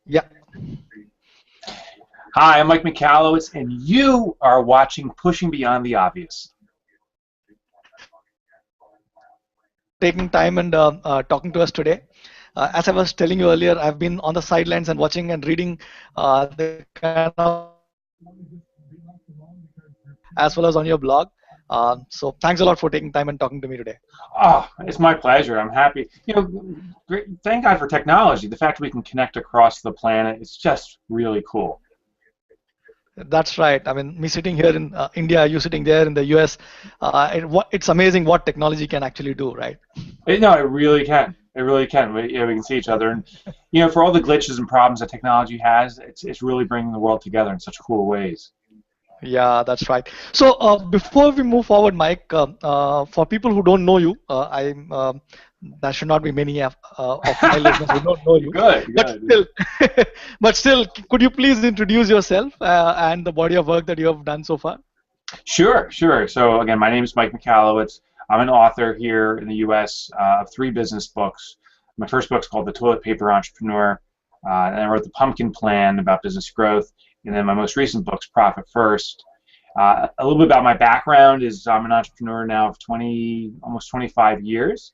Yeah, Hi, I'm Mike Michalowicz, and you are watching Pushing Beyond the Obvious. taking time and talking to us today. As I was telling you earlier, I've been on the sidelines and watching and reading the kind of as well as on your blog. So thanks a lot for taking time and talking to me today. Oh, it's my pleasure. I'm happy. Thank God for technology. The fact we can connect across the planet is just really cool. That's right. I mean, me sitting here in India, you sitting there in the US, it's amazing what technology can actually do, right? No, it really can. It really can. We can see each other, and for all the glitches and problems that technology has, it's really bringing the world together in such cool ways. Yeah, that's right. So before we move forward, Mike, for people who don't know you, there should not be many of my listeners who don't know you, Good, but good. still, but still, could you please introduce yourself and the body of work that you have done so far? Sure, sure. So again, my name is Mike Michalowicz. I'm an author here in the U.S. Of three business books. My first book's called The Toilet Paper Entrepreneur, and I wrote The Pumpkin Plan about business growth, and then my most recent book's Profit First. A little bit about my background is I'm an entrepreneur now of almost 25 years.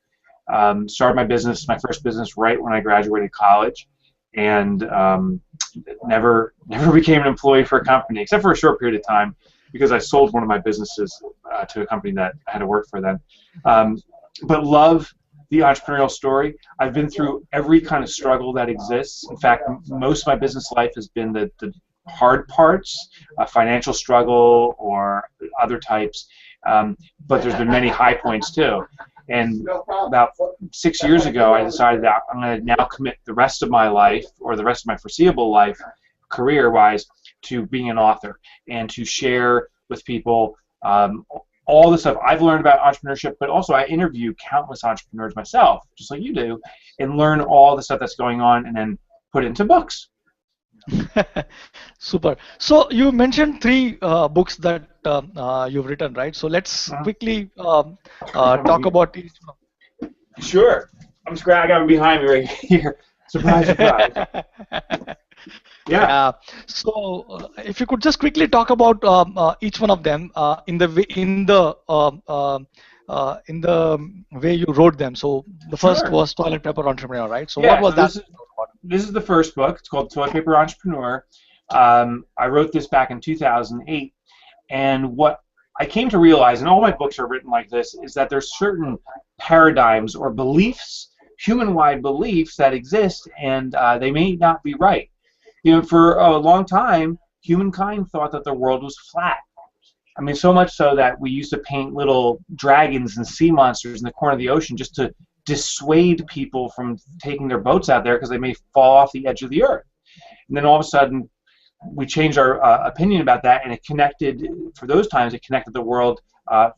Started my first business right when I graduated college, and never became an employee for a company except for a short period of time because I sold one of my businesses to a company that I had to work for then. But love the entrepreneurial story. I've been through every kind of struggle that exists. In fact, most of my business life has been the hard parts, financial struggle or other types, but there's been many high points too. And about 6 years ago, I decided that I'm going to now commit the rest of my life, or the rest of my foreseeable life, career-wise, to being an author and to share with people all the stuff I've learned about entrepreneurship, but also I interview countless entrepreneurs myself, just like you do, and learn all the stuff that's going on and then put it into books. Super. So you mentioned three books that you've written, right? So let's Uh, quickly talk about each Sure. I'm just glad I got him behind me right here. Surprise, surprise. one. Yeah. Yeah. So, if you could just quickly talk about each one of them in the way you wrote them. So, the first Sure. was Toilet Paper Entrepreneur, right? So, what Yeah, was so that about? this is the first book. It's called Toilet Paper Entrepreneur. I wrote this back in 2008, and what I came to realize, and all my books are written like this, is that there's certain paradigms or beliefs, human-wide beliefs that exist, and they may not be right. For a long time, humankind thought that the world was flat. I mean, so much so that we used to paint little dragons and sea monsters in the corner of the ocean just to dissuade people from taking their boats out there because they may fall off the edge of the earth. And then all of a sudden, we changed our opinion about that, and it connected, for those times, it connected the world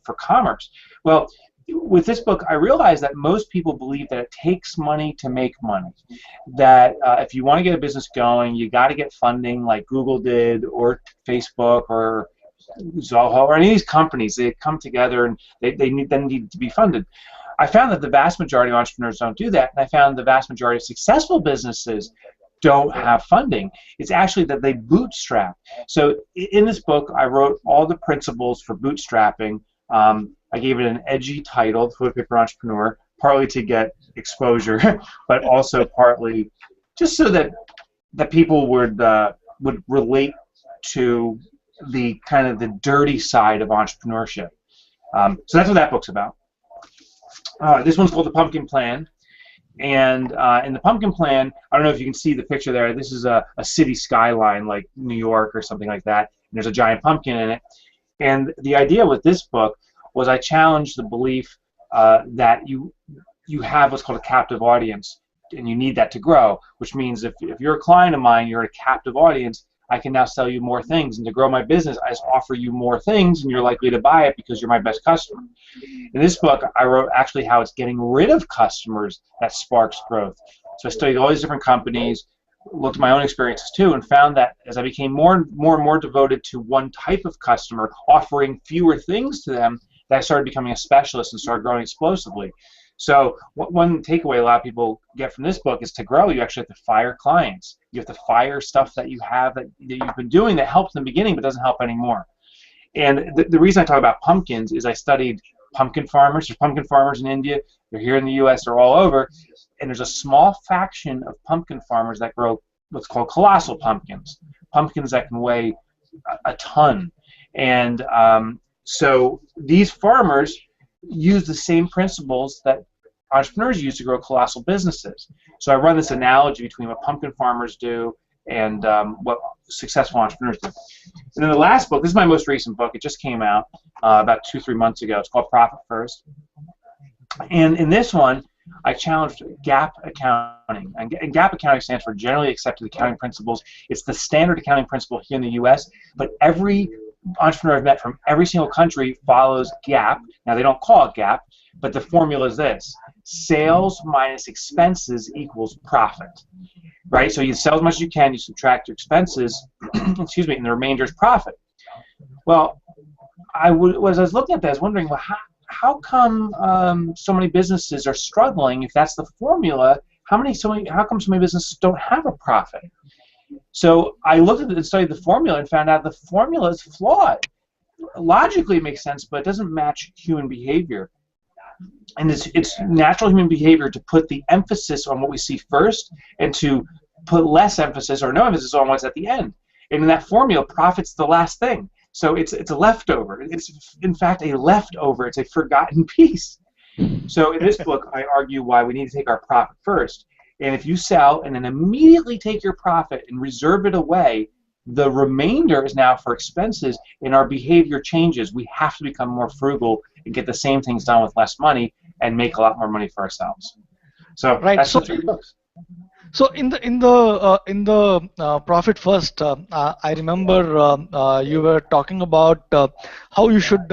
for commerce. Well, with this book, I realized that most people believe that it takes money to make money. That if you want to get a business going, you got to get funding like Google did, or Facebook, or Zoho, or any of these companies. They come together and they need to be funded. I found that the vast majority of entrepreneurs don't do that, and I found the vast majority of successful businesses don't have funding. It's actually that they bootstrap. So in this book, I wrote all the principles for bootstrapping. I gave it an edgy title, Toilet Paper Entrepreneur, partly to get exposure, but also partly just so that people would relate to the kind of the dirty side of entrepreneurship. So that's what that book's about. This one's called The Pumpkin Plan. And in the Pumpkin Plan, I don't know if you can see the picture there. This is a city skyline like New York or something like that. And there's a giant pumpkin in it. And the idea with this book was I challenged the belief that you have what's called a captive audience, and you need that to grow, which means if you're a client of mine, you're a captive audience, I can now sell you more things. And to grow my business, I just offer you more things, and you're likely to buy it because you're my best customer. In this book, I wrote actually how it's getting rid of customers that sparks growth. So I studied all these different companies, looked at my own experiences too, and found that as I became more and more devoted to one type of customer, offering fewer things to them, that I started becoming a specialist and started growing explosively. So one takeaway a lot of people get from this book is to grow, you actually have to fire clients. You have to fire stuff that you have that you've been doing that helped in the beginning but doesn't help anymore. And the reason I talk about pumpkins is I studied pumpkin farmers. There's pumpkin farmers in India. They're here in the U.S. They're all over. And there's a small faction of pumpkin farmers that grow what's called colossal pumpkins, pumpkins that can weigh a ton. And so these farmers use the same principles that entrepreneurs use to grow colossal businesses. So I run this analogy between what pumpkin farmers do and what successful entrepreneurs do. And then the last book, this is my most recent book. It just came out about 2-3 months ago. It's called Profit First. And in this one, I challenged GAAP accounting. And GAAP accounting stands for Generally Accepted Accounting Principles. It's the standard accounting principle here in the U.S., but every entrepreneur I've met from every single country follows GAAP. Now, they don't call it GAAP, but the formula is this: sales minus expenses equals profit. Right? So you sell as much as you can, you subtract your expenses, excuse me, and the remainder is profit. Well, as I was looking at that, I was wondering, well, how come so many businesses are struggling? If that's the formula, how come so many businesses don't have a profit? So I looked at it and studied the formula and found out the formula is flawed. Logically it makes sense, but it doesn't match human behavior. And it's natural human behavior to put the emphasis on what we see first and to put less emphasis or no emphasis on what's at the end. And in that formula, profit's the last thing. So it's a leftover. It's, in fact, a leftover. It's a forgotten piece. So in this book, I argue why we need to take our profit first. And if you sell and then immediately take your profit and reserve it away, the remainder is now for expenses, and our behavior changes. We have to become more frugal and get the same things done with less money and make a lot more money for ourselves. So right. That's the 3 books. So in the Profit First, I remember you were talking about how you should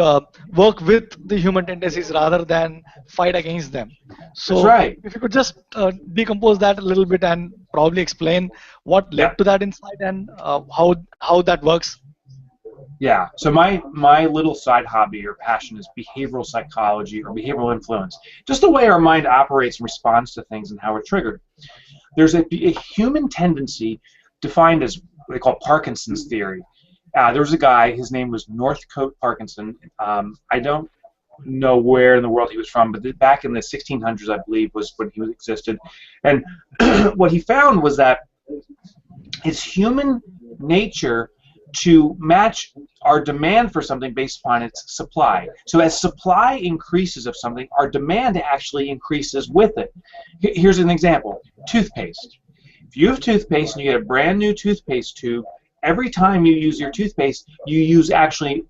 work with the human tendencies rather than fight against them. So that's right. If you could just decompose that a little bit and probably explain what led to that insight and how that works. Yeah. So my little side hobby or passion is behavioral psychology or behavioral influence. Just the way our mind operates and responds to things and how we're triggered. There's a human tendency defined as what they call Parkinson's theory. There was a guy, his name was Northcote Parkinson. I don't know where in the world he was from, but back in the 1600s, I believe, was when he existed. And what he found was that it's human nature to match our demand for something based upon its supply. So as supply increases of something, our demand actually increases with it. Here's an example. Toothpaste. If you have toothpaste and you get a brand new toothpaste tube, every time you use your toothpaste, you use actually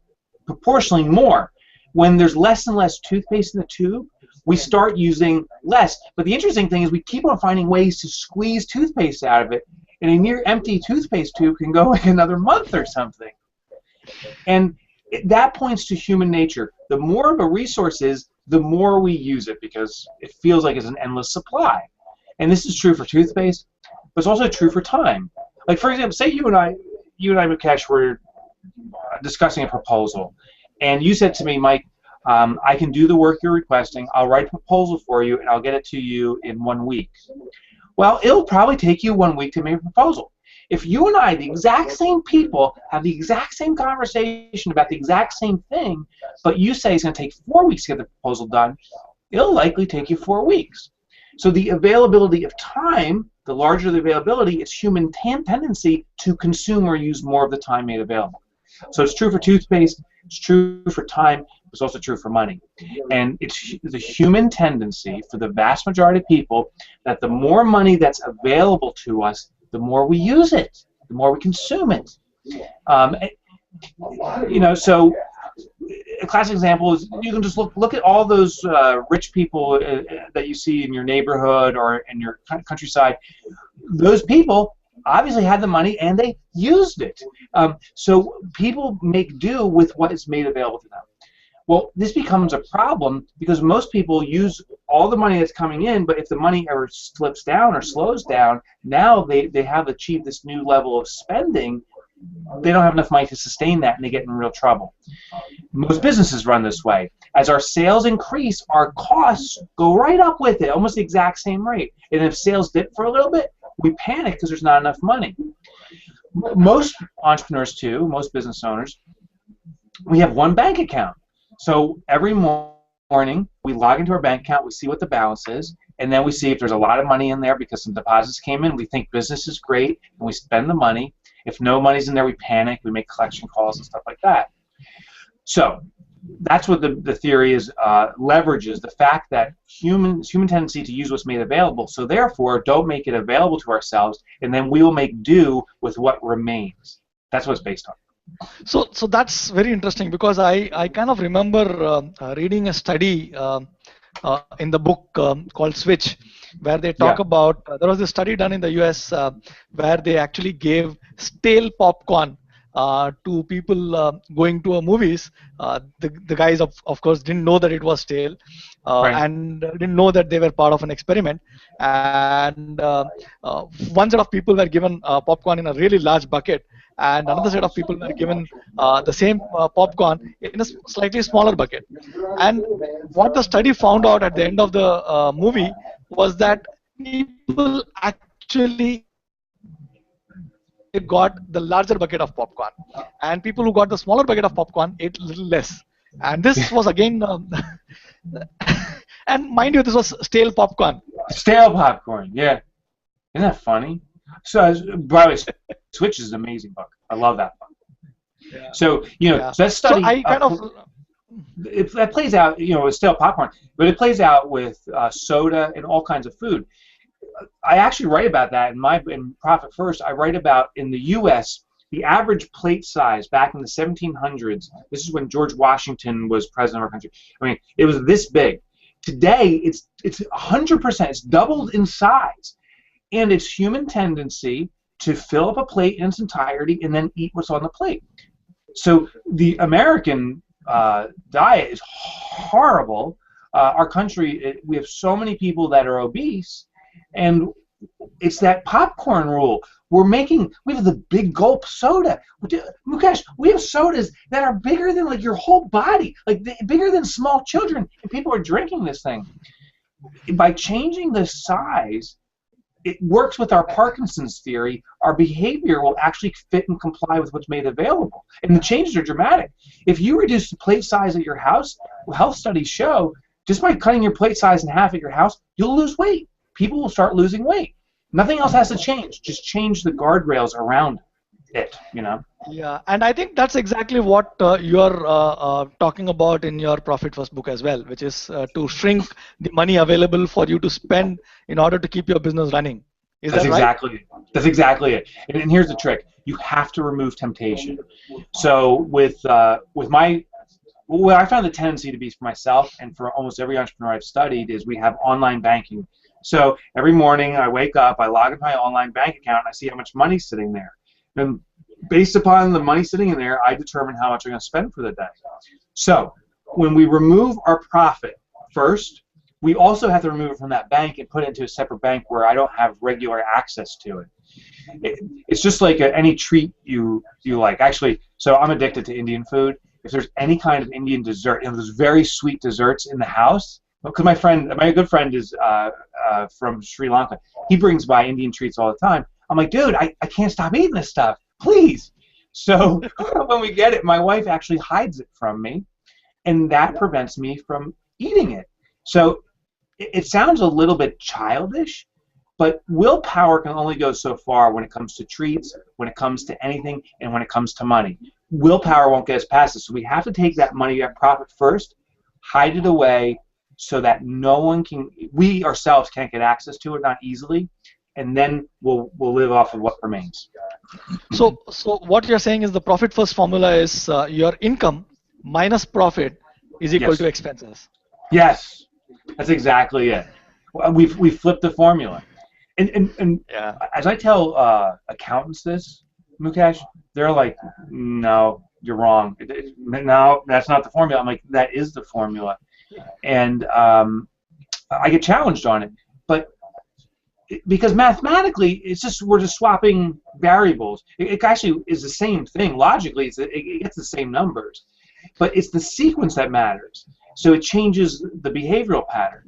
proportionally more. When there's less and less toothpaste in the tube, we start using less. But the interesting thing is we keep on finding ways to squeeze toothpaste out of it. And a near empty toothpaste tube can go like another month or something. And that points to human nature. The more of a resource is, the more we use it because it feels like it's an endless supply. And this is true for toothpaste, but it's also true for time. Like, for example, say you and I, Mukesh, were discussing a proposal. And you said to me, Mike, I can do the work you're requesting. I'll write a proposal for you, and I'll get it to you in 1 week. Well, it'll probably take you 1 week to make a proposal. If you and I, the exact same people, have the exact same conversation about the exact same thing, but you say it's going to take 4 weeks to get the proposal done, it'll likely take you 4 weeks. So the availability of time, the larger the availability, it's human tendency to consume or use more of the time made available. So it's true for toothpaste, it's true for time, it's also true for money. And it's the human tendency for the vast majority of people that the more money that's available to us, the more we use it, the more we consume it. So a classic example is you can just look at all those rich people that you see in your neighborhood or in your countryside. Those people obviously had the money and they used it. So people make do with what is made available to them. Well, this becomes a problem because most people use all the money that's coming in, but if the money ever slips down or slows down, now they have achieved this new level of spending. They don't have enough money to sustain that, and they get in real trouble. Most businesses run this way. As our sales increase, our costs go right up with it, almost the exact same rate. And if sales dip for a little bit, we panic because there's not enough money. Most entrepreneurs too, most business owners, we have one bank account. So every morning we log into our bank account, we see what the balance is, and then we see if there's a lot of money in there because some deposits came in. We think business is great, and we spend the money. If no money's in there, we panic. We make collection calls and stuff like that. So that's what the theory is, leverages the fact that human tendency to use what's made available. So therefore, don't make it available to ourselves, and then we will make do with what remains. That's what it's based on. So that's very interesting, because I kind of remember reading a study in the book called Switch, where they talk about, there was a study done in the US where they actually gave stale popcorn to people going to a movies. The guys of course didn't know that it was stale, and didn't know that they were part of an experiment. And one set of people were given popcorn in a really large bucket, and another set of people were given the same popcorn in a slightly smaller bucket. And what the study found out at the end of the movie was that people actually got the larger bucket of popcorn, and people who got the smaller bucket of popcorn ate a little less. And this was again, and mind you, this was stale popcorn. Stale popcorn, yeah. Isn't that funny? So, by the way, Switch is an amazing book. I love that book. Yeah. So, so that study, so I kind of, that plays out, with stale popcorn, but it plays out with soda and all kinds of food. I actually write about that in Profit First. I write about, in the U.S., the average plate size back in the 1700s. This is when George Washington was president of our country. I mean, it was this big. Today, it's 100%. It's doubled in size, and it's human tendency to fill up a plate in its entirety and then eat what's on the plate. So the American diet is horrible. Our country, we have so many people that are obese, and it's that popcorn rule. We have the big gulp soda. Mukesh, we have sodas that are bigger than like your whole body, like bigger than small children, and people are drinking this thing. By changing the size, it works with our Parkinson's theory. Our behavior will actually fit and comply with what's made available. And the changes are dramatic. If you reduce the plate size at your house, health studies show, just by cutting your plate size in half at your house, you'll lose weight. People will start losing weight. Nothing else has to change. Just change the guardrails around it, Yeah, and I think that's exactly what you're talking about in your Profit First book as well, which is to shrink the money available for you to spend in order to keep your business running. That's that right? Exactly it. That's exactly it. And here's the trick: you have to remove temptation. So with my, what I found the tendency to be for myself and for almost every entrepreneur I've studied is we have online banking. So every morning I wake up, I log into my online bank account, and I see how much money's sitting there. And based upon the money sitting in there, I determine how much I'm going to spend for the day. So when we remove our profit first, we also have to remove it from that bank and put it into a separate bank where I don't have regular access to it. It's just like any treat you like. Actually, so I'm addicted to Indian food. If there's any kind of Indian dessert, and there's very sweet desserts in the house, because my good friend is from Sri Lanka. He brings by Indian treats all the time. I'm like, dude, I can't stop eating this stuff. Please. So when we get it, my wife actually hides it from me, and that prevents me from eating it. So it sounds a little bit childish, but willpower can only go so far when it comes to treats, when it comes to anything, and when it comes to money. Willpower won't get us past this. So we have to take that money at profit first, hide it away, so that we ourselves can't get access to it, not easily, and then we'll live off of what remains. So what you're saying is the Profit First formula is your income minus profit is equal to expenses. Yes, that's exactly it. We flipped the formula, and as I tell accountants this, Mukesh, they're like, no, you're wrong. No, that's not the formula. I'm like, that is the formula. And I get challenged on it, but because mathematically, we're just swapping variables. It actually is the same thing. Logically, it gets the same numbers, but it's the sequence that matters. So it changes the behavioral pattern.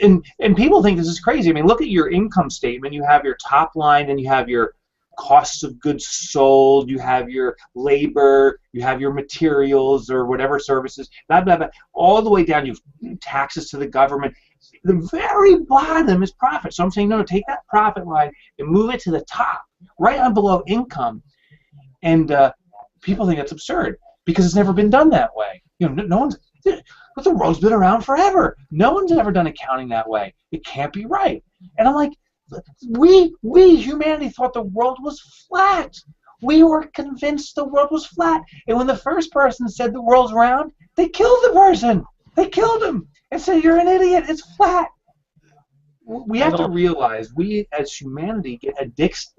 And people think this is crazy. I mean, look at your income statement. You have your top line, and you have your costs of goods sold, you have your labor, you have your materials or whatever services, blah, blah, blah, all the way down. You have taxes to the government. The very bottom is profit. So I'm saying, no, take that profit line and move it to the top, right on below income. And people think that's absurd because it's never been done that way. You know, no one's. But the world's been around forever. No one's ever done accounting that way. It can't be right. And I'm like, we humanity thought the world was flat. We were convinced the world was flat. And when the first person said the world's round, they killed the person. They killed him and said, you're an idiot. It's flat. We have to realize we as humanity get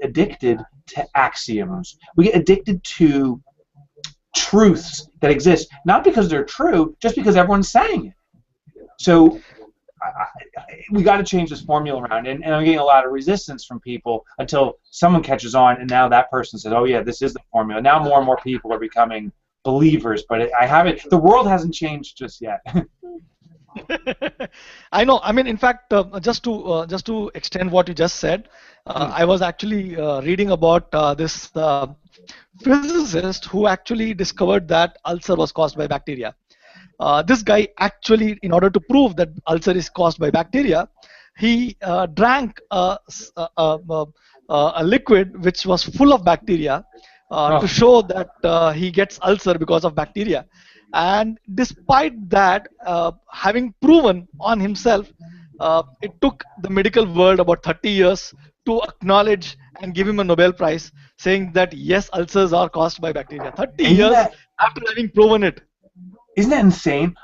addicted to axioms. We get addicted to truths that exist, not because they're true, just because everyone's saying it. So we got to change this formula around, and I'm getting a lot of resistance from people until someone catches on, and now that person says, oh yeah, this is the formula. Now more and more people are becoming believers, but the world hasn't changed just yet. I know. I mean, in fact, just to extend what you just said, I was actually reading about this physicist who actually discovered that ulcer was caused by bacteria. This guy actually, in order to prove that ulcer is caused by bacteria, he drank a liquid which was full of bacteria to show that he gets ulcer because of bacteria. And despite that, having proven on himself, it took the medical world about 30 years to acknowledge and give him a Nobel Prize, saying that yes, ulcers are caused by bacteria. 30 years after having proven it. Isn't that insane?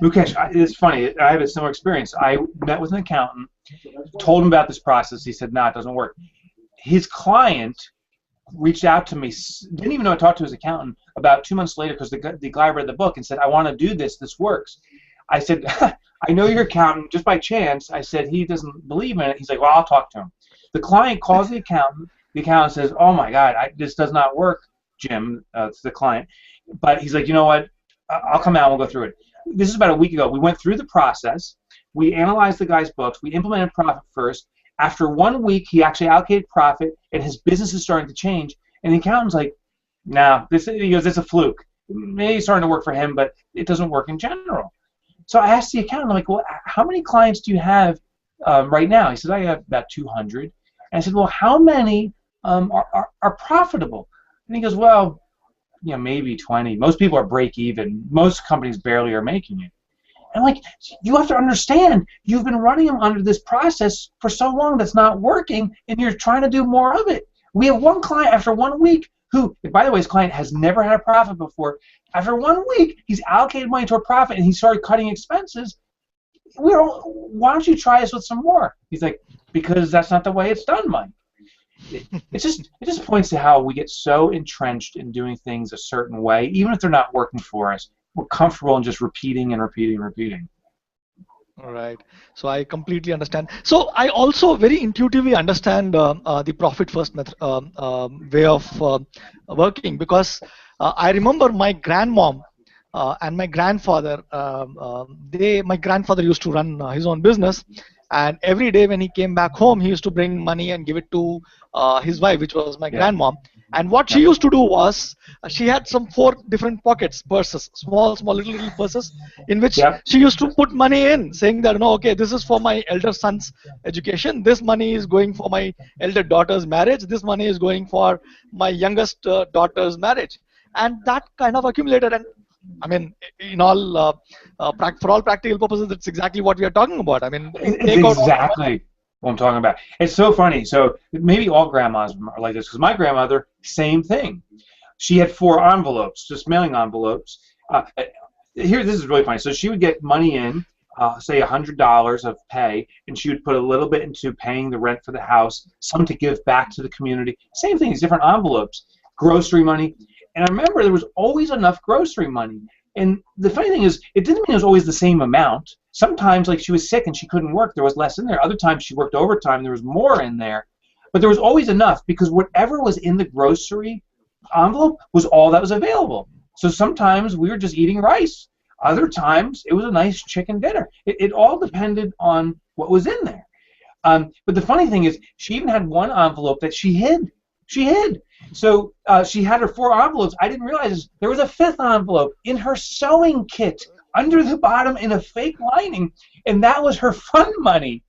Mukesh, it's funny. I have a similar experience. I met with an accountant, told him about this process. He said, nah, it doesn't work. His client reached out to me, didn't even know I talked to his accountant, about 2 months later because the guy read the book and said, I want to do this. This works. I said, I know your accountant, just by chance. I said, he doesn't believe in it. He's like, well, I'll talk to him. The client calls the accountant. The accountant says, oh, my God, this does not work, Jim. It's the client. But he's like, you know what? I'll come out and we'll go through it. This is about a week ago. We went through the process. We analyzed the guy's books. We implemented profit first. After 1 week, he actually allocated profit, and his business is starting to change. And the accountant's like, nah, he goes, it's a fluke. Maybe it's starting to work for him, but it doesn't work in general. So I asked the accountant, I'm like, well, how many clients do you have right now? He said, I have about 200. And I said, well, how many are profitable? And he goes, well, you know, maybe 20. Most people are break even. Most companies barely are making it. And like, you have to understand, you've been running them under this process for so long that's not working, and you're trying to do more of it. We have one client after 1 week who, by the way, his client has never had a profit before. After 1 week, he's allocated money to a profit, and he started cutting expenses. Why don't you try us with some more? He's like, because that's not the way it's done, Mike. It just points to how we get so entrenched in doing things a certain way, even if they're not working for us. We're comfortable in just repeating and repeating and repeating. All right. So I completely understand. So I also very intuitively understand the profit first method, way of working, because I remember my grandmom and my grandfather. My grandfather used to run his own business, and every day when he came back home, he used to bring money and give it to his wife, which was my grandmom. And what she used to do was, she had some 4 different purses, small little purses, in which she used to put money in, saying that, no, okay, this is for my elder son's education, this money is going for my elder daughter's marriage, this money is going for my youngest daughter's marriage. And that kind of accumulated, and I mean, in all, for all practical purposes, that's exactly what we are talking about. I mean, it's exactly what I'm talking about. It's so funny. So maybe all grandmas are like this, because my grandmother, same thing. She had 4 envelopes, just mailing envelopes. This is really funny. So she would get money in, say $100 of pay, and she would put a little bit into paying the rent for the house, some to give back to the community. Same thing, these different envelopes, grocery money. And I remember there was always enough grocery money. And the funny thing is, it didn't mean it was always the same amount. Sometimes, like, she was sick and she couldn't work, there was less in there. Other times she worked overtime, there was more in there. But there was always enough, because whatever was in the grocery envelope was all that was available. So sometimes we were just eating rice. Other times, it was a nice chicken dinner. It all depended on what was in there. But the funny thing is, she even had one envelope that she hid. She hid. So she had her 4 envelopes. I didn't realize there was a 5th envelope in her sewing kit under the bottom in a fake lining, and that was her fun money.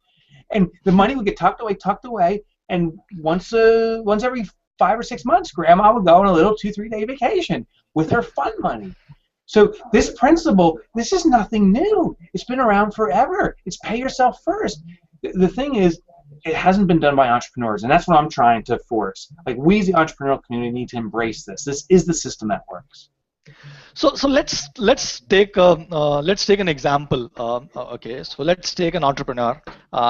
And the money would get tucked away, and once every 5 or 6 months, Grandma would go on a little 2-3 day vacation with her fun money. So this principle, this is nothing new. It's been around forever. It's pay yourself first. The thing is, it hasn't been done by entrepreneurs, and that's what I'm trying to force. Like, we as the entrepreneurial community need to embrace this. This is the system that works. So let's take an example. Okay, so let's take an entrepreneur.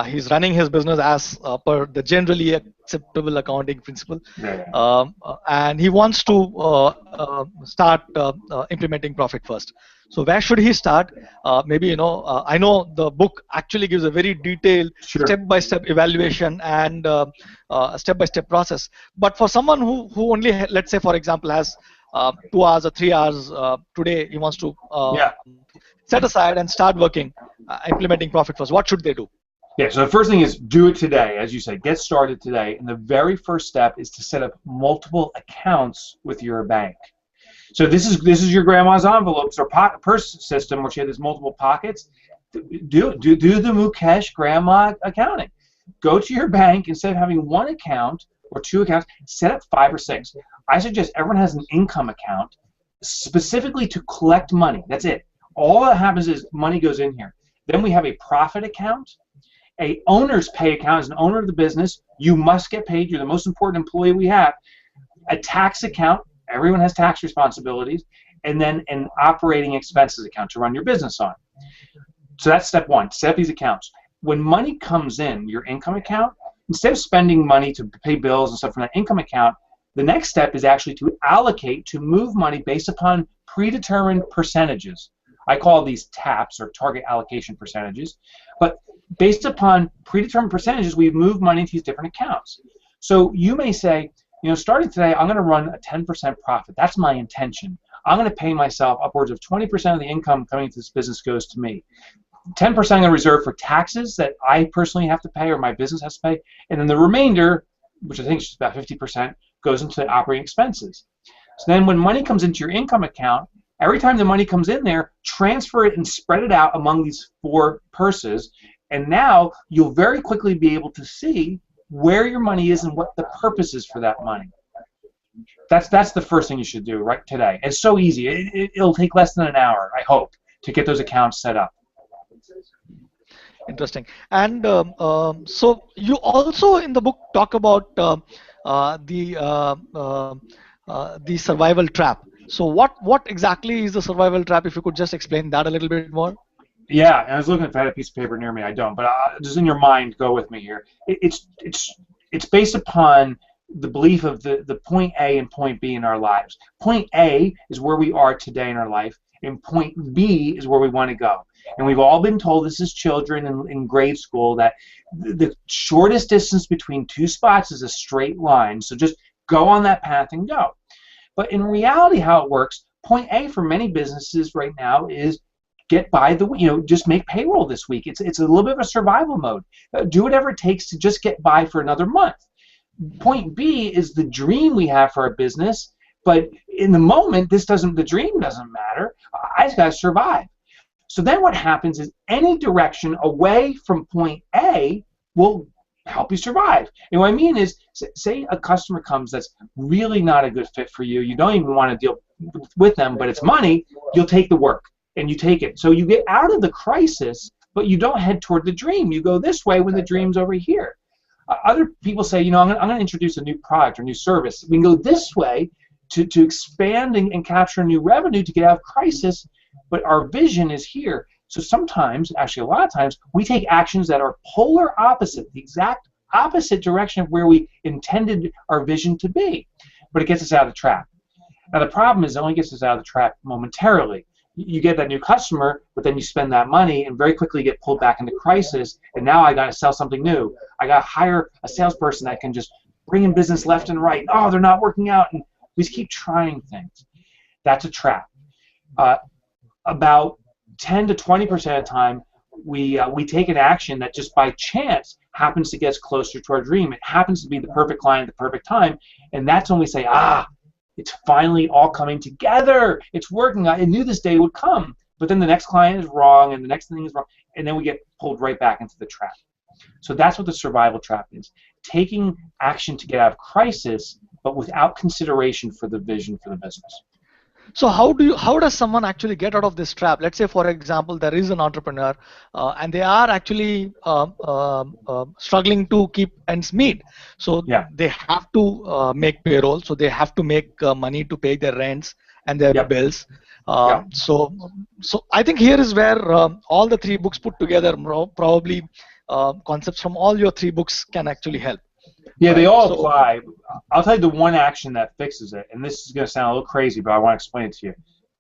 He's running his business as per the generally acceptable accounting principle, and he wants to start implementing profit first. So where should he start? Maybe I know the book actually gives a very detailed step-by-step evaluation and a step-by-step process. But for someone who only, let's say for example, has 2 hours or 3 hours today, he wants to set aside and start working, implementing profit first, what should they do? Yeah, so the first thing is do it today. As you say, get started today. And the very first step is to set up multiple accounts with your bank. So this is your grandma's envelopes or purse system where she had these multiple pockets. Do the Mukesh grandma accounting. Go to your bank, instead of having 1 account or 2 accounts, set up 5 or 6. I suggest everyone has an income account specifically to collect money. That's it. All that happens is money goes in here. Then we have a profit account, a owner's pay account. As an owner of the business, you must get paid. You're the most important employee we have. A tax account. Everyone has tax responsibilities. And then an operating expenses account to run your business on. So that's step 1. Set up these accounts. When money comes in, your income account, instead of spending money to pay bills and stuff from that income account, the next step is actually to allocate, to move money based upon predetermined percentages. I call these TAPs, or target allocation percentages. But based upon predetermined percentages, we move money into these different accounts. So you may say, starting today, I'm going to run a 10% profit. That's my intention. I'm going to pay myself upwards of 20% of the income coming into this business goes to me. 10% I'm going to reserve for taxes that I personally have to pay or my business has to pay. And then the remainder, which I think is about 50%, goes into operating expenses. So then when money comes into your income account, every time the money comes in there, transfer it and spread it out among these 4 purses. And now you'll very quickly be able to see where your money is and what the purpose is for that money. That's the first thing you should do right today. It's so easy. It'll take less than an hour, I hope, to get those accounts set up. Interesting. And so you also in the book talk about the survival trap. So what exactly is the survival trap? If you could just explain that a little bit more. Yeah, and I was looking if I had a piece of paper near me. I don't, but just in your mind, go with me here. It's based upon the belief of the point A and point B in our lives. Point A is where we are today in our life, and point B is where we want to go. And we've all been told this as children in grade school that the shortest distance between 2 spots is a straight line. So just go on that path and go. But in reality, how it works, point A for many businesses right now is get by the, just make payroll this week. It's a little bit of a survival mode. Do whatever it takes to just get by for another month. Point B is the dream we have for our business, but in the moment, the dream doesn't matter. I just got to survive. So then what happens is any direction away from point A will help you survive. And what I mean is, say a customer comes that's really not a good fit for you. You don't even want to deal with them, but it's money. You'll take the work, and you take it. So you get out of the crisis, but you don't head toward the dream. You go this way when the dream's over here. Other people say, I'm going to introduce a new product or new service. We can go this way to expand and capture new revenue to get out of crisis, but our vision is here. So sometimes, actually a lot of times, we take actions that are polar opposite, the exact opposite direction of where we intended our vision to be, but it gets us out of the trap. Now the problem is it only gets us out of the trap momentarily. You get that new customer, but then you spend that money and very quickly get pulled back into crisis, and now I got to sell something new. I got to hire a salesperson that can just bring in business left and right. Oh, they're not working out, and we just keep trying things. That's a trap. About 10 to 20% of the time, we take an action that just by chance happens to get us closer to our dream. It happens to be the perfect client at the perfect time, and that's when we say, it's finally all coming together. It's working. I knew this day would come. But then the next client is wrong, and the next thing is wrong, and then we get pulled right back into the trap. So that's what the survival trap is. Taking action to get out of crisis, but without consideration for the vision for the business. So how does someone actually get out of this trap? Let's say, for example, there is an entrepreneur and they are actually struggling to keep ends meet. So they have to make payroll, so they have to make money to pay their rents and their bills. So I think here is where all the three books put together, probably concepts from all your three books can actually help. Yeah, they all apply. I'll tell you the one action that fixes it, and this is going to sound a little crazy, but I want to explain it to you.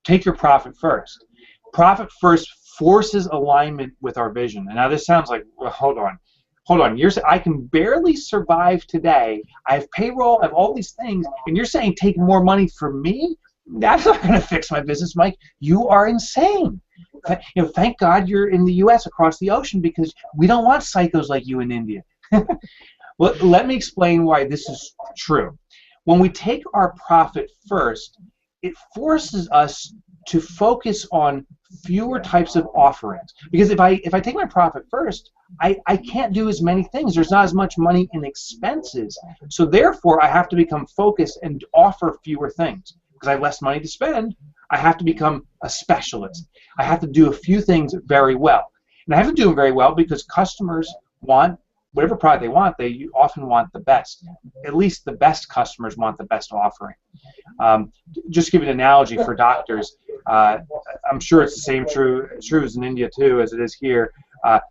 Take your profit first. Profit first forces alignment with our vision. And now this sounds like, well, hold on. I can barely survive today. I have payroll, I have all these things, and you're saying take more money from me? That's not going to fix my business, Mike. You are insane. Thank God you're in the U.S. across the ocean, because we don't want psychos like you in India. Well, let me explain why this is true. When we take our profit first, it forces us to focus on fewer types of offerings. Because if I take my profit first, I can't do as many things. There's not as much money in expenses. So therefore, I have to become focused and offer fewer things. Because I have less money to spend, I have to become a specialist. I have to do a few things very well. And I have to do them very well because customers want whatever product they want. They often want the best. At least the best customers want the best offering. Just to give you an analogy for doctors, I'm sure it's the same true as in India too as it is here.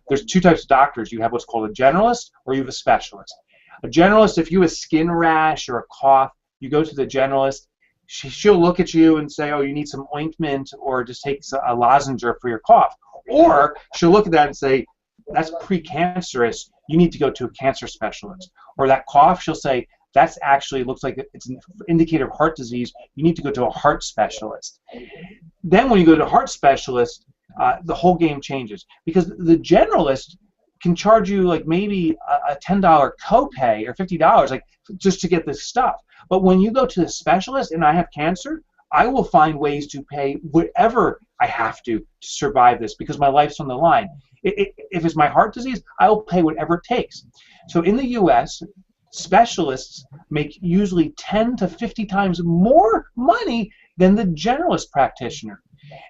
There's two types of doctors. You have what's called a generalist, or you have a specialist. A generalist, if you have a skin rash or a cough, you go to the generalist. She'll look at you and say, oh, you need some ointment, or just take a lozenge for your cough. Or she'll look at that and say, that's precancerous. You need to go to a cancer specialist. Or that cough, she'll say, that's actually looks like it's an indicator of heart disease. You need to go to a heart specialist. Then when you go to a heart specialist, the whole game changes, because the generalist can charge you like maybe a $10 copay or $50 like just to get this stuff. But when you go to the specialist and I have cancer, I will find ways to pay whatever I have to survive this, because my life's on the line. If it's my heart disease, I will pay whatever it takes. So in the U.S., specialists make usually 10 to 50 times more money than the generalist practitioner.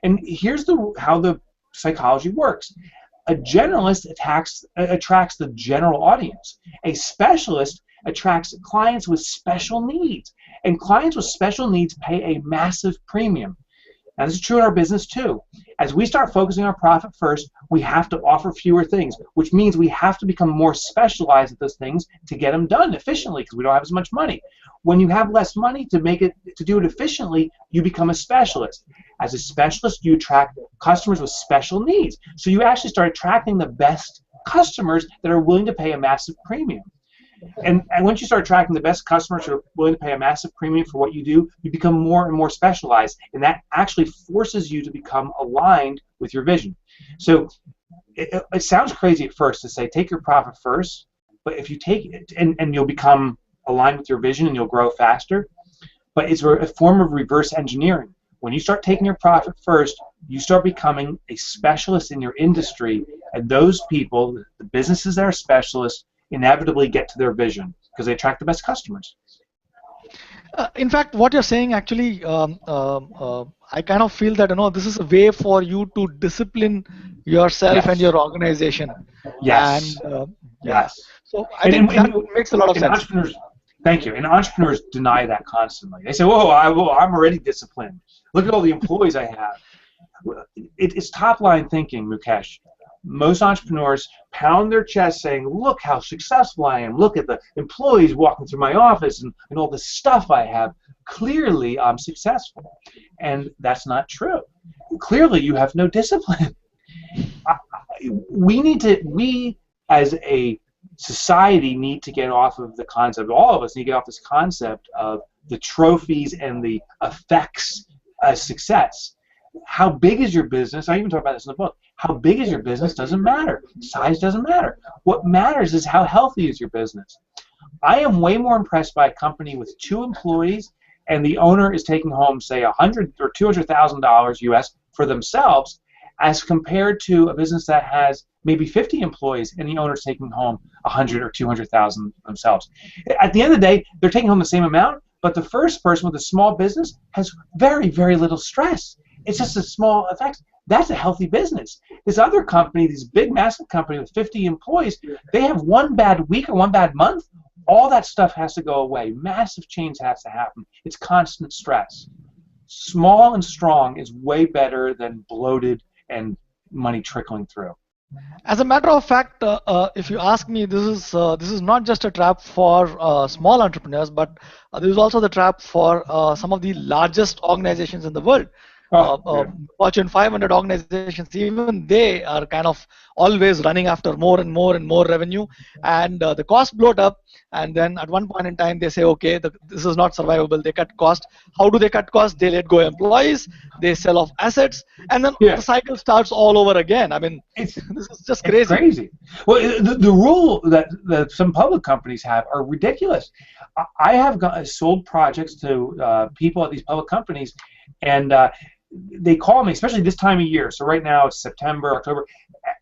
And here's how the psychology works. A generalist attracts the general audience. A specialist attracts clients with special needs. And clients with special needs pay a massive premium. Now, this is true in our business too. As we start focusing on profit first, we have to offer fewer things, which means we have to become more specialized at those things to get them done efficiently, because we don't have as much money. When you have less money to do it efficiently, you become a specialist. As a specialist, you attract customers with special needs. So you actually start attracting the best customers that are willing to pay a massive premium. And once you start attracting the best customers who are willing to pay a massive premium for what you do, you become more and more specialized, and that actually forces you to become aligned with your vision. So it sounds crazy at first to say take your profit first, but if you take it and you'll become aligned with your vision and you'll grow faster, but it's a form of reverse engineering. When you start taking your profit first, you start becoming a specialist in your industry, and those people, the businesses that are specialists, inevitably get to their vision because they attract the best customers. In fact, what you're saying actually, I kind of feel that this is a way for you to discipline yourself and your organization. Yes. And yes. So I think that makes a lot of sense. Entrepreneurs, thank you. And entrepreneurs deny that constantly. They say, "Whoa, I'm already disciplined. Look at all the employees I have." It's top-line thinking, Mukesh. Most entrepreneurs pound their chest saying, look how successful I am. Look at the employees walking through my office and all the stuff I have. Clearly, I'm successful. And that's not true. Clearly, you have no discipline. We as a society need to get off of the concept, all of us need to get off this concept of the trophies and the effects of success. how big is your business? I even talk about this in the book. How big is your business doesn't matter. Size doesn't matter. What matters is how healthy is your business. I am way more impressed by a company with 2 employees and the owner is taking home, say, $100,000 or $200,000 US for themselves, as compared to a business that has maybe 50 employees and the owner's taking home 100 or 200,000 themselves. At the end of the day, they're taking home the same amount, but the first person with a small business has very, very little stress. It's just a small effect. That's a healthy business. This other company, this big, massive company with 50 employees, they have one bad week or one bad month, all that stuff has to go away. Massive change has to happen. It's constant stress. Small and strong is way better than bloated and money trickling through. As a matter of fact, if you ask me, this is not just a trap for small entrepreneurs, but this is also the trap for some of the largest organizations in the world. Fortune 500 organizations, even they are kind of always running after more and more and more revenue, and the cost bloat up, and then at one point in time they say, okay, this is not survivable. They cut cost. How do they cut cost? They let go employees, they sell off assets, and then the cycle starts all over again. I mean, this is just crazy. It's crazy. Well, the rule that some public companies have are ridiculous. I have sold projects to people at these public companies, and they call me, especially this time of year. So right now it's September, October.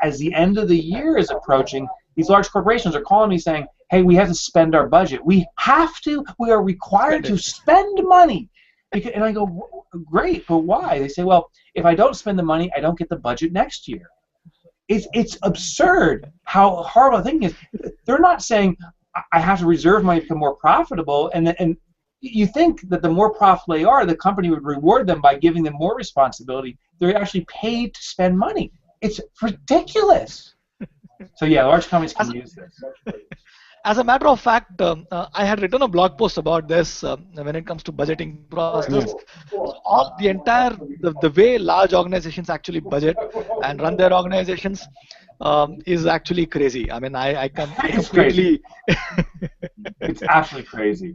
As the end of the year is approaching, these large corporations are calling me saying, hey, we have to spend our budget. We are required to spend money. And I go, great, but why? They say, well, if I don't spend the money, I don't get the budget next year. It's absurd how horrible the thinking is. They're not saying, I have to reserve money to become more profitable, and you think that the more profitable they are, the company would reward them by giving them more responsibility. They're actually paid to spend money. It's ridiculous. So yeah, large companies can use this. As a matter of fact, I had written a blog post about this when it comes to budgeting process. The way large organizations actually budget and run their organizations is actually crazy. I mean, I can completely. It's absolutely crazy.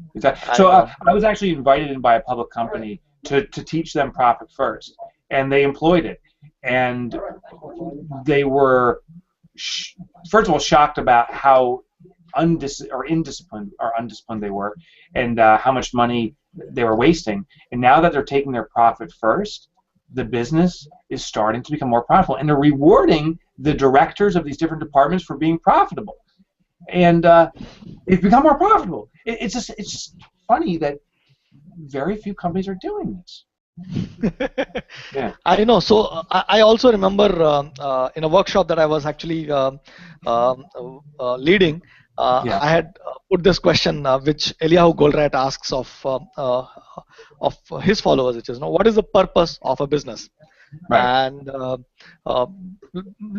So I was actually invited in by a public company to teach them profit first, and they employed it, and they were first of all shocked about how undisciplined they were, and how much money they were wasting. And now that they're taking their profit first, the business is starting to become more profitable, and they're rewarding the directors of these different departments for being profitable, and it's become more profitable. It's just funny that very few companies are doing this. Yeah, I know. So I also remember in a workshop that I was actually leading. I had put this question, which Eliyahu Goldratt asks of his followers, which is, what is the purpose of a business? Right. And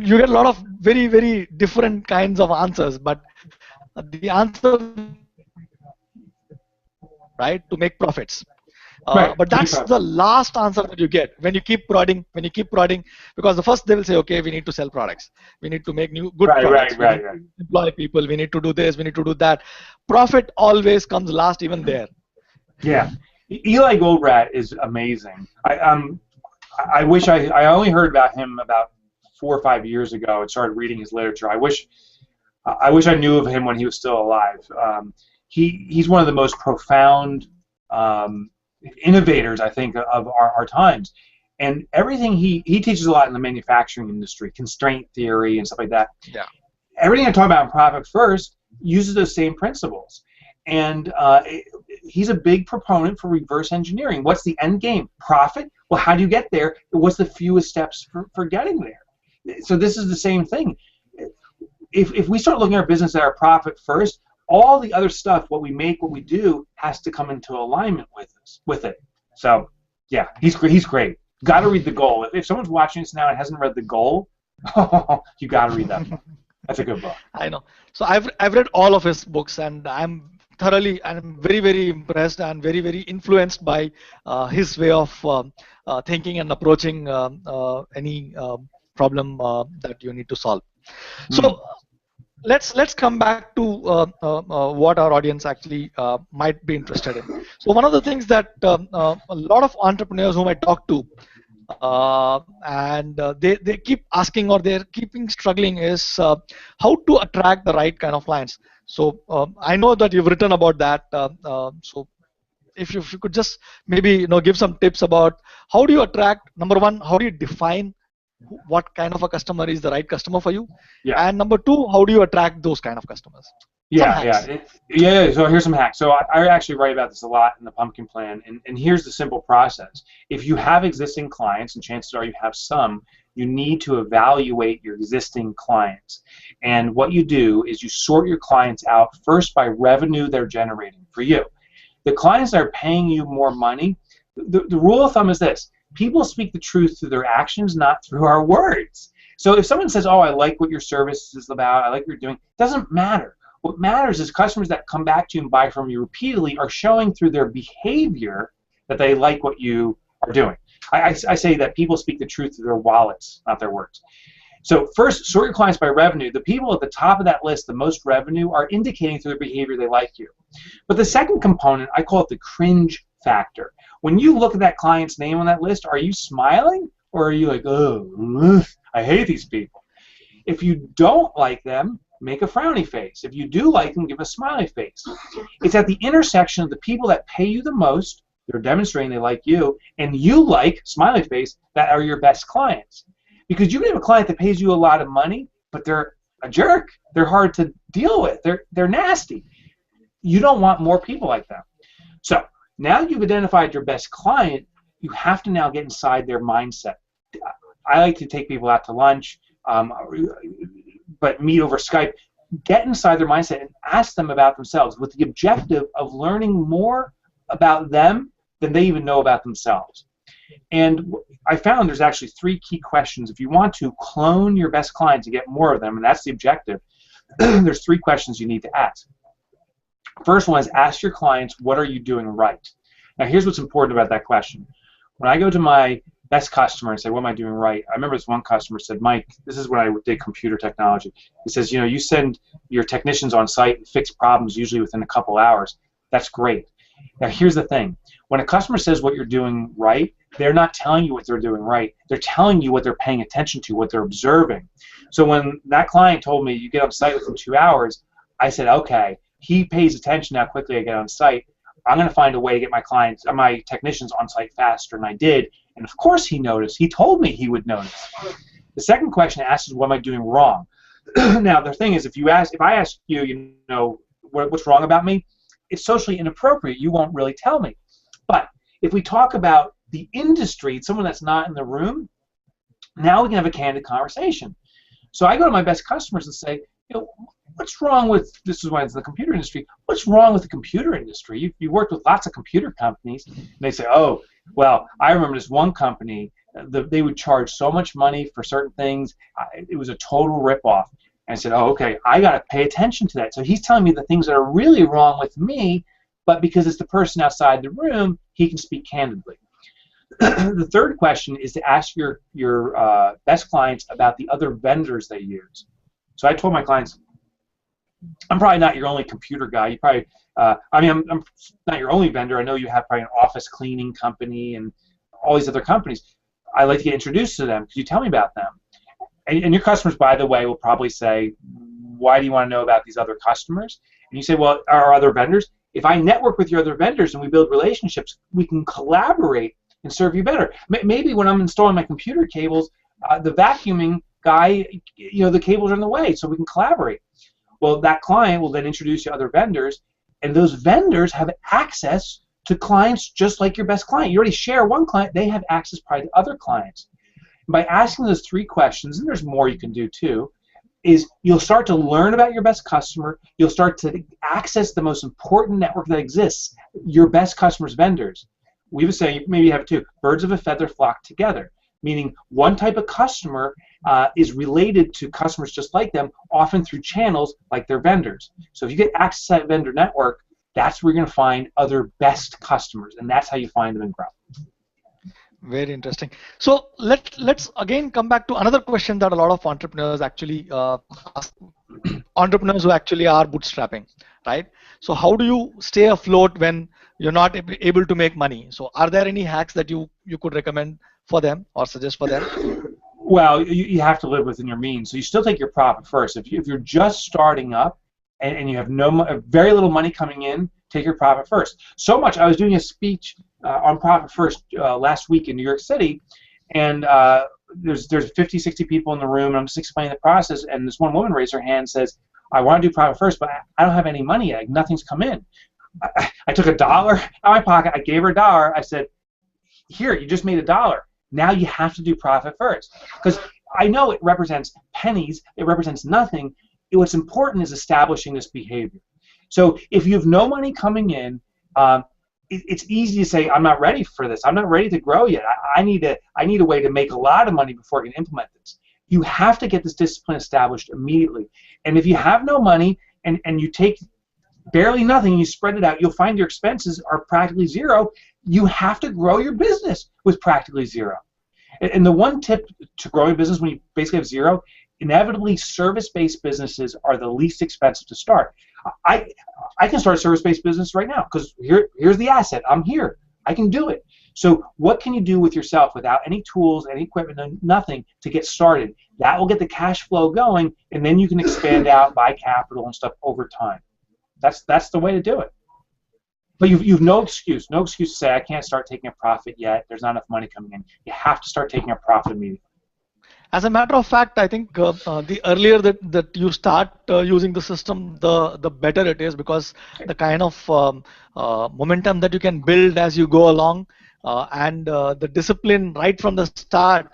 you get a lot of very, very different kinds of answers, but the answer, right, to make profits. But that's the last answer that you get when you keep prodding. Because the first they will say, okay, we need to sell products, we need to make good products, we need to employ people, we need to do this, we need to do that. Profit always comes last, even there. Yeah, Eli Goldratt is amazing. I wish I only heard about him about 4 or 5 years ago and started reading his literature. I wish I knew of him when he was still alive. He's one of the most profound innovators, I think, of our times, and everything he teaches a lot in the manufacturing industry, constraint theory and stuff like that. Yeah. Everything I talk about in Profit First uses those same principles, and he's a big proponent for reverse engineering. What's the end game? Profit. Well, how do you get there? What's the fewest steps for getting there? So this is the same thing. If we start looking at our business at our profit first, all the other stuff, what we make, what we do, has to come into alignment with it. So, yeah, he's great. Got to read The Goal. If someone's watching this now and hasn't read The Goal, you got to read that book. That's a good book. I know. So I've read all of his books, and I'm very, very impressed and very, very influenced by his way of thinking and approaching any problem that you need to solve. So let's come back to what our audience actually might be interested in. So one of the things that a lot of entrepreneurs whom I talk to, and they keep asking, or they're keeping struggling, is how to attract the right kind of clients. So I know that you've written about that. So if you could just maybe give some tips about how do you attract, number one, how do you define what kind of a customer is the right customer for you, Yeah. and number two, how do you attract those kind of customers? Some Yeah, hacks. yeah. So here's some hacks. So I actually write about this a lot in the Pumpkin Plan, and here's the simple process. If you have existing clients, and chances are you have some, you need to evaluate your existing clients. And what you do is you sort your clients out first by revenue they're generating for you. The clients that are paying you more money, the rule of thumb is this: people speak the truth through their actions, not through our words. So if someone says, oh, I like what your service is about, I like what you're doing, it doesn't matter. What matters is customers that come back to you and buy from you repeatedly are showing through their behavior that they like what you are doing. I say that people speak the truth through their wallets, not their words. So first, sort your clients by revenue. The people at the top of that list, the most revenue, are indicating through their behavior they like you. But the second component, I call it the cringe factor. When you look at that client's name on that list, are you smiling, or are you like, oh, I hate these people? If you don't like them, make a frowny face. If you do like them, give a smiley face. It's at the intersection of the people that pay you the most, they're demonstrating they like you, and you like, smiley face, that are your best clients. Because you can have a client that pays you a lot of money, but they're a jerk. They're hard to deal with. They're nasty. You don't want more people like them. So now you've identified your best client, you have to now get inside their mindset. I like to take people out to lunch, but meet over Skype. Get inside their mindset and ask them about themselves with the objective of learning more about them than they even know about themselves. And I found there's actually 3 key questions. If you want to clone your best clients and get more of them, and that's the objective, there's 3 questions you need to ask. First one is ask your clients, what are you doing right? Now here's what's important about that question. When I go to my best customer and say, what am I doing right? I remember this one customer said, Mike, this is when I did computer technology. He says, you send your technicians on site and fix problems usually within a couple hours. That's great. Now here's the thing. When a customer says what you're doing right, they're not telling you what they're doing right. They're telling you what they're paying attention to, what they're observing. So when that client told me you get on site within 2 hours, I said, okay, he pays attention how quickly I get on site. I'm going to find a way to get my technicians on site faster, and I did. And of course he noticed. He told me he would notice. The second question asks is, what am I doing wrong? Now the thing is, if I ask you, what's wrong about me, it's socially inappropriate. You won't really tell me. But if we talk about the industry, someone that's not in the room, now we can have a candid conversation. So I go to my best customers and say, what's wrong with, this is why it's the computer industry, what's wrong with the computer industry? You worked with lots of computer companies, and they say, oh, well, I remember this one company, they would charge so much money for certain things, it was a total ripoff. And I said, oh, okay, I got to pay attention to that. So he's telling me the things that are really wrong with me, but because it's the person outside the room, he can speak candidly. The third question is to ask your best clients about the other vendors they use. So I told my clients, I'm probably not your only computer guy. You probably, I'm not your only vendor. I know you have probably an office cleaning company and all these other companies. I like to get introduced to them. Could you tell me about them? And your customers, by the way, will probably say, why do you want to know about these other customers? And you say, well, our other vendors. If I network with your other vendors and we build relationships, we can collaborate and serve you better. Maybe when I'm installing my computer cables, the vacuuming guy, the cables are in the way, so we can collaborate. Well, that client will then introduce you to other vendors, and those vendors have access to clients just like your best client. You already share one client, they have access probably to other clients. And by asking those 3 questions, and there's more you can do too, is you'll start to learn about your best customer, you'll start to access the most important network that exists, your best customers' vendors. We would say maybe you have 2. Birds of a feather flock together, meaning one type of customer is related to customers just like them, often through channels like their vendors. So if you get access to that vendor network, that's where you're going to find other best customers, and that's how you find them and grow. Very interesting. So let's again come back to another question that a lot of entrepreneurs actually ask. Entrepreneurs who actually are bootstrapping, right? So how do you stay afloat when you're not able to make money? So are there any hacks that you could recommend for them or suggest for them? Well, you have to live within your means. So you still take your profit first. If you're just starting up and you have very little money coming in, take your profit first. So much. I was doing a speech on profit first last week in New York City, and there's 50, 60 people in the room, and I'm just explaining the process, and this one woman raised her hand and says, I want to do profit first, but I don't have any money yet. Nothing's come in. I took $1 out of my pocket. I gave her $1. I said, here, you just made $1. Now you have to do profit first. Because I know it represents pennies, it represents nothing. What's important is establishing this behavior. So if you have no money coming in, it's easy to say, I'm not ready for this. I'm not ready to grow yet. I need a way to make a lot of money before I can implement this. You have to get this discipline established immediately. And if you have no money and you take barely nothing, you spread it out, you'll find your expenses are practically zero. You have to grow your business with practically zero. And the one tip to growing business when you basically have zero, inevitably service-based businesses are the least expensive to start. I can start a service-based business right now because here's the asset. I'm here. I can do it. So what can you do with yourself without any tools, any equipment, nothing to get started? That will get the cash flow going, and then you can expand out, buy capital and stuff over time. That's the way to do it. But you've no excuse to say I can't start taking a profit yet. There's not enough money coming in. You have to start taking a profit immediately. As a matter of fact, I think the earlier that you start using the system, the better it is, because the kind of momentum that you can build as you go along and the discipline right from the start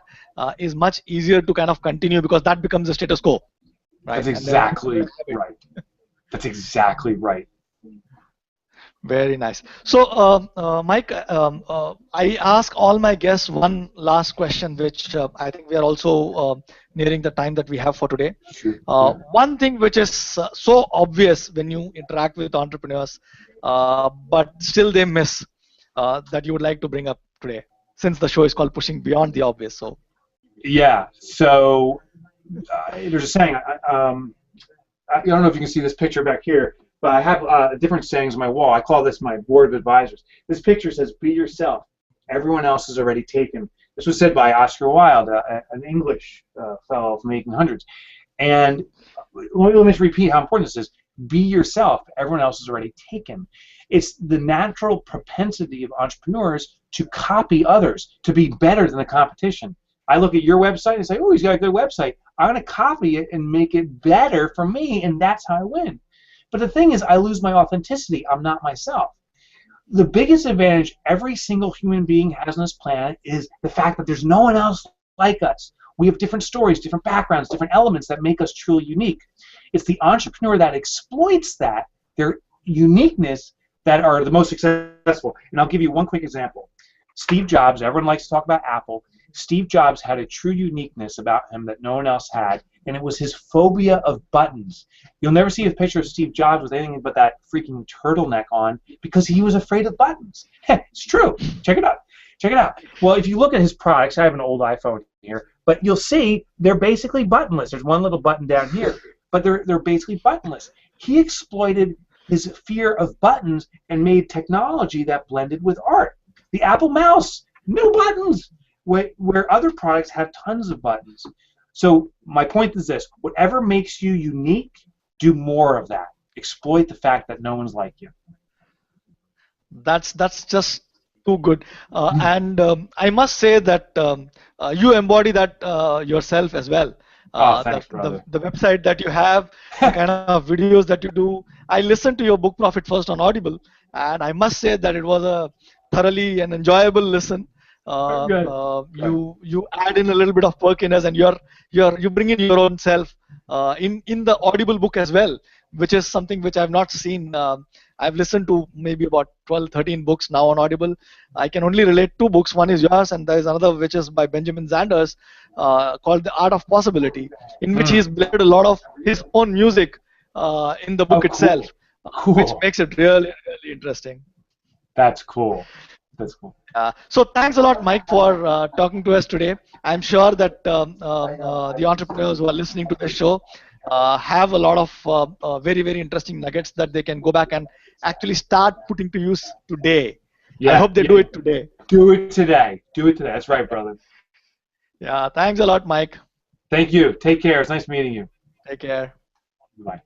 is much easier to kind of continue, because that becomes the status quo. Right? That's exactly right. That's exactly right. Very nice. So, Mike, I ask all my guests one last question, which I think we are also nearing the time that we have for today. Sure. One thing which is so obvious when you interact with entrepreneurs, but still they miss, that you would like to bring up today, since the show is called Pushing Beyond the Obvious. So. Yeah. So there's a saying. I don't know if you can see this picture back here, but I have different sayings on my wall. I call this my board of advisors. This picture says, be yourself. Everyone else is already taken. This was said by Oscar Wilde, an English fellow from the 1800s. And let me just repeat how important this is. Be yourself. Everyone else is already taken. It's the natural propensity of entrepreneurs to copy others, to be better than the competition. I look at your website and say, oh, he's got a good website. I'm going to copy it and make it better for me, and that's how I win. But the thing is, I lose my authenticity. I'm not myself. The biggest advantage every single human being has on this planet is the fact that there's no one else like us. We have different stories, different backgrounds, different elements that make us truly unique. It's the entrepreneur that exploits that, their uniqueness, that are the most successful. And I'll give you one quick example. Steve Jobs, everyone likes to talk about Apple. Steve Jobs had a true uniqueness about him that no one else had, and it was his phobia of buttons. You'll never see a picture of Steve Jobs with anything but that freaking turtleneck on because he was afraid of buttons. It's true. Check it out. Check it out. Well, if you look at his products, I have an old iPhone here, but you'll see they're basically buttonless. There's one little button down here, but they're basically buttonless. He exploited his fear of buttons and made technology that blended with art. The Apple mouse, no buttons, where other products have tons of buttons. So my point is this: whatever makes you unique, do more of that. Exploit the fact that no one's like you. That's just too good. And I must say that you embody that yourself as well. Thanks, brother. The website that you have, the kind of videos that you do. I listened to your book Profit First on Audible, and I must say that it was a thoroughly and enjoyable listen. You add in a little bit of perkiness, and you bring in your own self in the Audible book as well, which is something which I've not seen. I've listened to maybe about 12, 13 books now on Audible. I can only relate 2 books. One is yours, and there is another which is by Benjamin Zanders called The Art of Possibility, in which he's blended a lot of his own music in the book itself, which makes it really, really interesting. That's cool. That's cool. So thanks a lot, Mike, for talking to us today. I'm sure that the entrepreneurs who are listening to this show have a lot of very, very interesting nuggets that they can go back and actually start putting to use today. I Yeah, hope they do yeah. it today. Do it today. Do it today. That's right, brother. Yeah, thanks a lot, Mike. Thank you. Take care. It's nice meeting you. Take care. Bye.